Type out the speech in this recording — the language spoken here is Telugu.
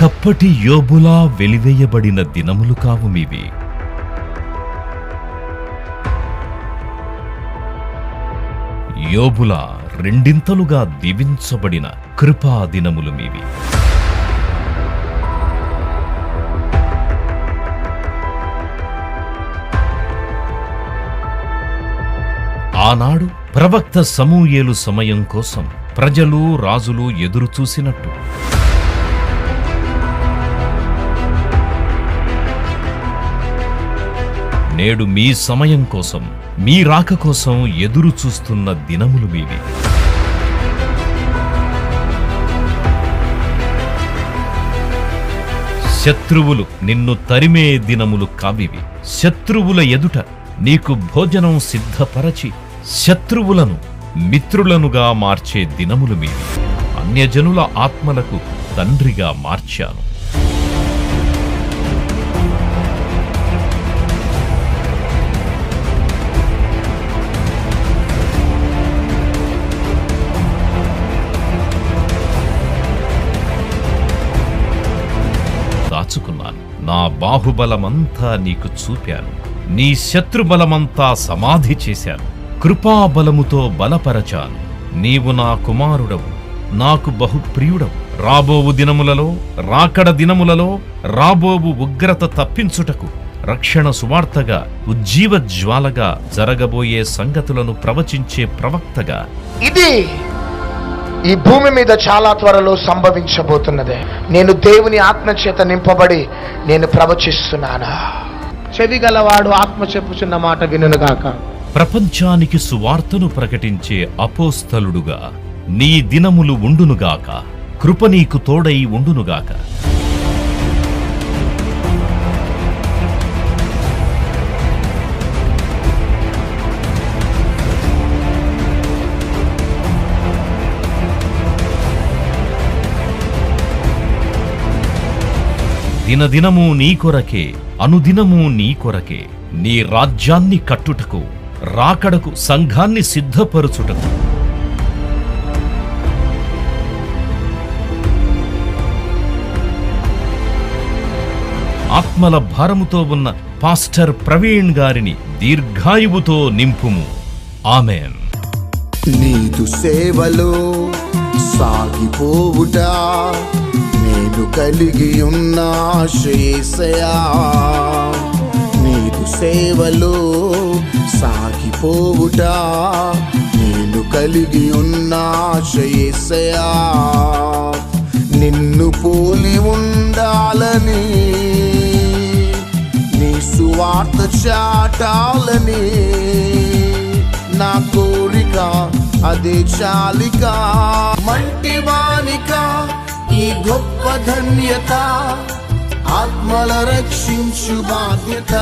ఒకప్పటి యోబులా వెలివేయబడిన దినములు కావు మీవి. యోబులా రెండింతలుగా దీవించబడిన కృపా దినములు మీవి. ఆనాడు ప్రవక్త సమూయేలు సమయం కోసం ప్రజలు రాజులు ఎదురు చూసినట్టు నేడు మీ సమయం కోసం, మీ రాక కోసం ఎదురు చూస్తున్న దినములు మీవి. శత్రువులు నిన్ను తరిమే దినములు కావివి. శత్రువుల ఎదుట నీకు భోజనం సిద్ధపరచి శత్రువులను మిత్రులనుగా మార్చే దినములు మీవి. అన్యజనుల ఆత్మలకు తండ్రిగా మార్చాను. దాచుకున్నాను. నా బాహుబలమంతా నీకు చూపాను. నీ శత్రుబలమంతా సమాధి చేశాను. కృపాబలముతో బలపరచాను. నీవు నా కుమారుడవు, నాకు బహుప్రియుడవు. రాబోవు దినములలో, రాకడ దినములలో రాబోవు ఉగ్రత తప్పించుటకు రక్షణ సువార్తగా, ఉజ్జీవ జ్వాలగా, జరగబోయే సంగతులను ప్రవచించే ప్రవక్తగా ఇది ఈ భూమి మీద చాలా త్వరలో సంభవించబోతున్నదే. నేను దేవుని ఆత్మచేత నింపబడి నేను ప్రవచిస్తున్నాను. చెవి గలవాడు ఆత్మ చెప్పుచున్న మాట వినుగాక. ప్రపంచానికి సువార్తను ప్రకటించే అపోస్తలుడుగా నీ దినములు ఉండునుగాక. కృప నీకు తోడై ఉండునుగాక. దినదినము నీ కొరకే, అనుదినము నీ కొరకే. నీ రాజ్యాన్ని కట్టుటకు, రాకడకు సంఘాన్ని సిద్ధపరుచుటకు. ఆత్మల భారముతో ఉన్న పాస్టర్ ప్రవీణ్ గారిని దీర్ఘాయువుతో నింపుము. ఆమెన్. నీదు సేవలో సాగిపోవుట నేను కలిగి ఉన్న యేసయ్యా. నీదు సేవలో సాగిపోవుట నేను కలిగి ఉన్న యేసయ్యా. నిన్ను పోలి ఉండాలని, నీ సువార్త చాటాలని నా కోరిక, అదే చాలిక. మంటివానిక ఈ గొప్ప ధన్యత, ఆత్మల రక్షించు బాధ్యత.